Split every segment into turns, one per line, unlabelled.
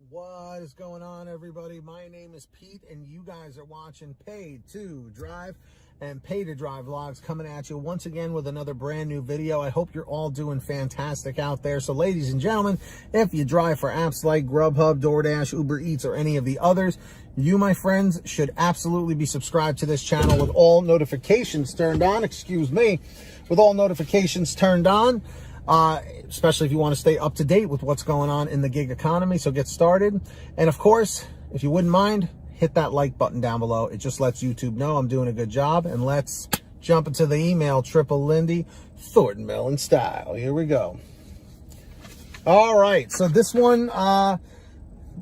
What is going on, everybody? My name is Pete, and you guys are watching Paid to Drive and Pay to Drive vlogs, coming at you once again with another brand new video. I hope you're all doing fantastic out there. So, ladies and gentlemen, if you drive for apps like GrubHub, DoorDash, Uber Eats, or any of the others, you, my friends, should absolutely be subscribed to this channel with all notifications turned on. With all notifications turned on. Especially if you want to stay up to date with what's going on in the gig economy. So get started. And of course, if you wouldn't mind, hit that like button down below. It just lets YouTube know I'm doing a good job. And let's jump into the email, Triple Lindy, Thornton Mellon style. Here we go. All right. So this one,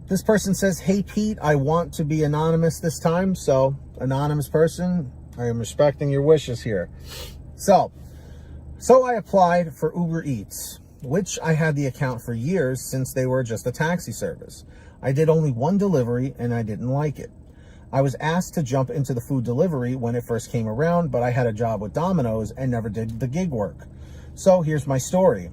this person says, "Hey Pete, I want to be anonymous this time." So anonymous person, I am respecting your wishes here. So I applied for Uber Eats, which I had the account for years since they were just a taxi service. I did only one delivery and I didn't like it. I was asked to jump into the food delivery when it first came around, but I had a job with Domino's and never did the gig work. So here's my story.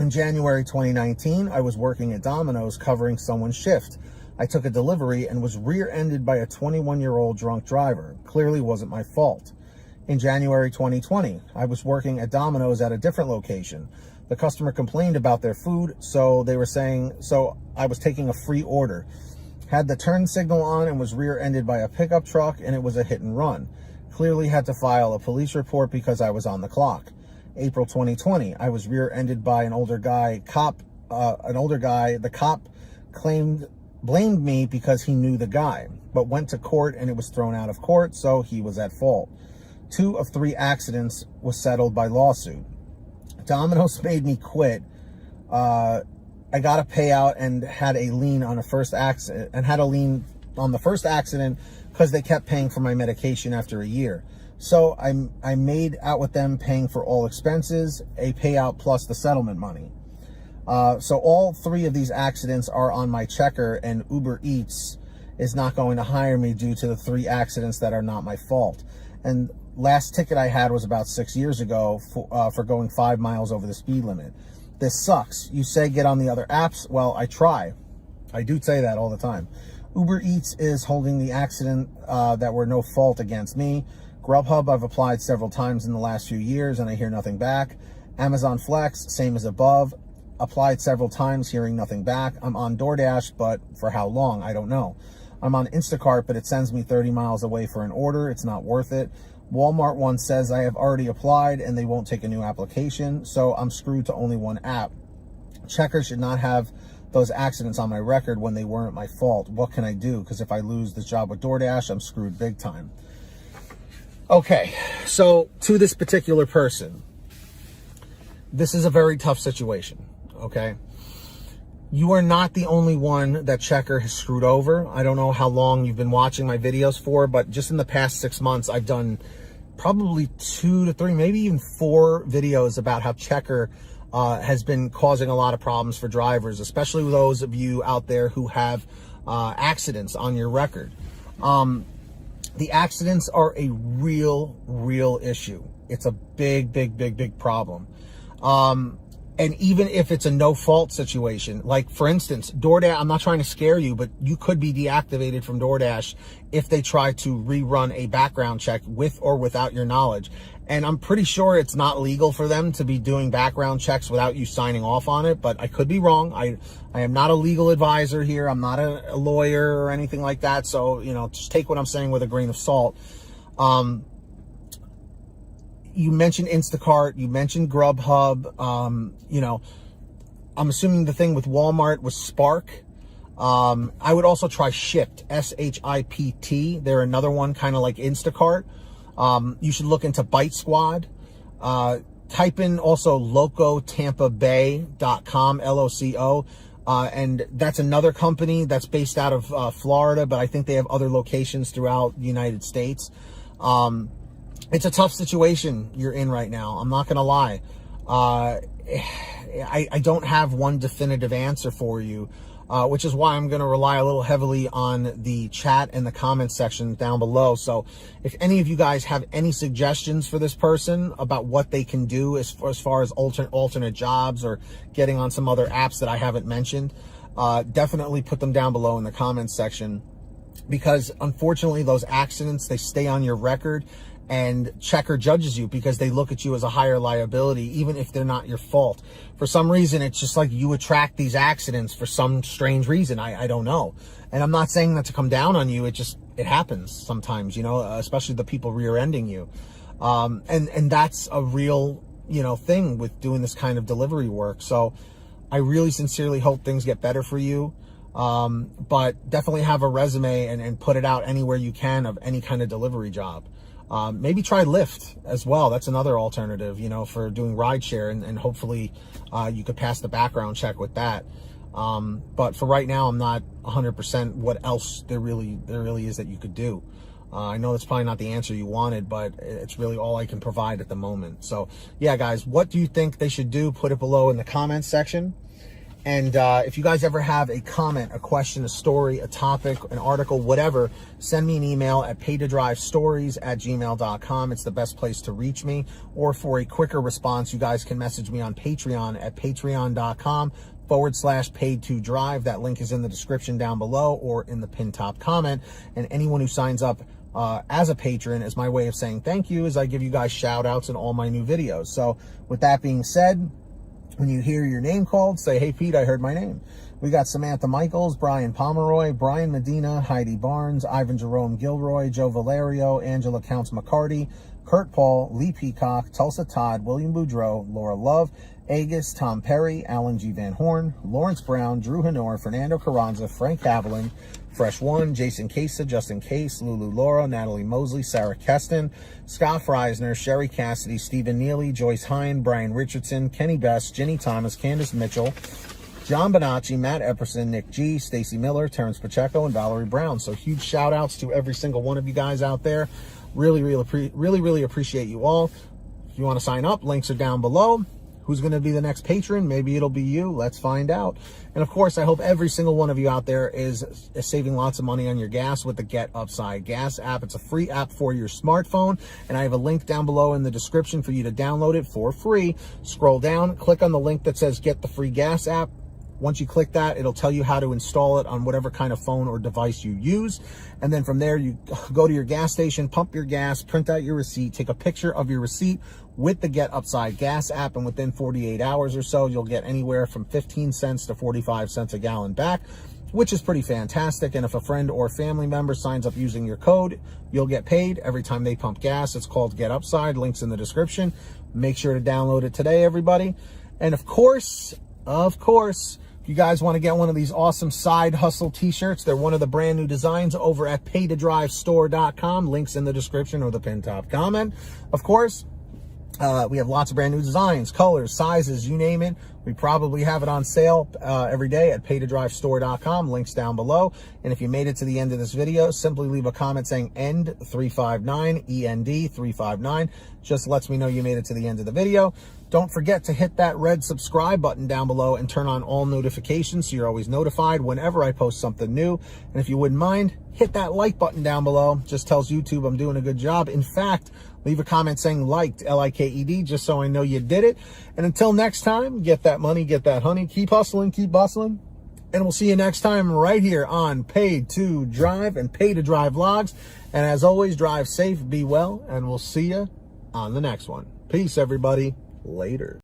In January 2019, I was working at Domino's covering someone's shift. I took a delivery and was rear-ended by a 21-year-old drunk driver. Clearly wasn't my fault. In January 2020, I was working at Domino's at a different location. The customer complained about their food, so I was taking a free order. Had the turn signal on and was rear-ended by a pickup truck, and it was a hit and run. Clearly had to file a police report because I was on the clock. April 2020, I was rear-ended by an older guy. The cop blamed me because he knew the guy, but went to court and it was thrown out of court, so he was at fault. 2 of 3 accidents was settled by lawsuit. Domino's made me quit. I got a payout and had a lien on the first accident because they kept paying for my medication after a year. So I made out with them paying for all expenses, a payout plus the settlement money. So all 3 of these accidents are on my checker, and Uber Eats is not going to hire me due to the 3 accidents that are not my fault. And last ticket I had was about 6 years ago for going 5 miles over the speed limit. This sucks. You say get on the other apps. Well, I try. I do say that all the time. Uber Eats is holding the accident that were no fault against me. GrubHub, I've applied several times in the last few years and I hear nothing back. Amazon Flex, same as above. Applied several times, hearing nothing back. I'm on DoorDash, but for how long? I don't know. I'm on Instacart, but it sends me 30 miles away for an order. It's not worth it. Walmart one says I have already applied and they won't take a new application, so I'm screwed to only one app. Checker should not have those accidents on my record when they weren't my fault. What can I do? Because if I lose this job with DoorDash, I'm screwed big time. Okay, so to this particular person, this is a very tough situation, okay? You are not the only one that Checker has screwed over. I don't know how long you've been watching my videos for, but just in the past 6 months, I've done probably 2 to 3, maybe even 4 videos about how Checker has been causing a lot of problems for drivers, especially those of you out there who have accidents on your record. The accidents are a real issue. It's a big problem. And even if it's a no-fault situation, like, for instance, DoorDash, I'm not trying to scare you, but you could be deactivated from DoorDash if they try to rerun a background check with or without your knowledge. And I'm pretty sure it's not legal for them to be doing background checks without you signing off on it, but I could be wrong. I am not a legal advisor here. I'm not a lawyer or anything like that. So, just take what I'm saying with a grain of salt. You mentioned Instacart, you mentioned GrubHub, I'm assuming the thing with Walmart was Spark. I would also try Shipt, S-H-I-P-T. They're another one kind of like Instacart. You should look into Bite Squad. Type in also locotampabay.com, L-O-C-O. And that's another company that's based out of Florida, but I think they have other locations throughout the United States. It's a tough situation you're in right now. I'm not going to lie. I don't have one definitive answer for you, which is why I'm going to rely a little heavily on the chat and the comment section down below. So if any of you guys have any suggestions for this person about what they can do as far as alternate jobs or getting on some other apps that I haven't mentioned, definitely put them down below in the comments section, because unfortunately those accidents, they stay on your record, and checker judges you because they look at you as a higher liability, even if they're not your fault. For some reason, it's just like you attract these accidents for some strange reason. I don't know. And I'm not saying that to come down on you. It happens sometimes, you know, especially the people rear-ending you. And that's a real, you know, thing with doing this kind of delivery work. So I really sincerely hope things get better for you. But definitely have a resume and put it out anywhere you can of any kind of delivery job. Maybe try Lyft as well. That's another alternative, you know, for doing rideshare, and hopefully you could pass the background check with that. But for right now, I'm not 100% what else there really is that you could do. I know that's probably not the answer you wanted, but it's really all I can provide at the moment. So yeah, guys, what do you think they should do? Put it below in the comments section. And if you guys ever have a comment, a question, a story, a topic, an article, whatever, send me an email at paytodrivestories@gmail.com. It's the best place to reach me. Or for a quicker response, you guys can message me on Patreon at patreon.com/paid2drive. That link is in the description down below or in the pinned top comment. And anyone who signs up as a patron, is my way of saying thank you, is I give you guys shout outs in all my new videos. So with that being said, when you hear your name called, say, hey, Pete, I heard my name. We got Samantha Michaels, Brian Pomeroy, Brian Medina, Heidi Barnes, Ivan Jerome Gilroy, Joe Valerio, Angela Counts McCarty, Kurt Paul, Lee Peacock, Tulsa Todd, William Boudreau, Laura Love, Agus, Tom Perry, Alan G. Van Horn, Lawrence Brown, Drew Hanor, Fernando Carranza, Frank Haviland, Fresh One, Jason Casa, Justin Case, Lulu Laura, Natalie Mosley, Sarah Keston, Scott Freisner, Sherry Cassidy, Stephen Neely, Joyce Hine, Brian Richardson, Kenny Best, Jenny Thomas, Candace Mitchell, John Bonacci, Matt Epperson, Nick G, Stacy Miller, Terrence Pacheco, and Valerie Brown. So huge shout outs to every single one of you guys out there. Really appreciate you all. If you want to sign up, links are down below. Who's going to be the next patron? Maybe it'll be you. Let's find out. And of course, I hope every single one of you out there is saving lots of money on your gas with the Get Upside Gas app. It's a free app for your smartphone, and I have a link down below in the description for you to download it for free. Scroll down, click on the link that says Get the Free Gas app. Once you click that, it'll tell you how to install it on whatever kind of phone or device you use. And then from there, you go to your gas station, pump your gas, print out your receipt, take a picture of your receipt with the Get Upside Gas app, and within 48 hours or so, you'll get anywhere from 15 cents to 45 cents a gallon back, which is pretty fantastic. And if a friend or family member signs up using your code, you'll get paid every time they pump gas. It's called Get Upside. Links in the description. Make sure to download it today, everybody. And of course, you guys want to get one of these awesome side hustle t-shirts, they're one of the brand new designs over at paytodrivestore.com. Links in the description or the pinned top comment. Of course, we have lots of brand new designs, colors, sizes, you name it. We probably have it on sale every day at paytodrivestore.com. Links down below. And if you made it to the end of this video, simply leave a comment saying END359, END359. Just lets me know you made it to the end of the video. Don't forget to hit that red subscribe button down below and turn on all notifications so you're always notified whenever I post something new. And if you wouldn't mind, hit that like button down below. Just tells YouTube I'm doing a good job. In fact, leave a comment saying liked, L-I-K-E-D, just so I know you did it. And until next time, get that money, get that honey, keep hustling, keep bustling. And we'll see you next time right here on Paid to Drive and Pay to Drive Vlogs. And as always, drive safe, be well, and we'll see you on the next one. Peace, everybody. Later.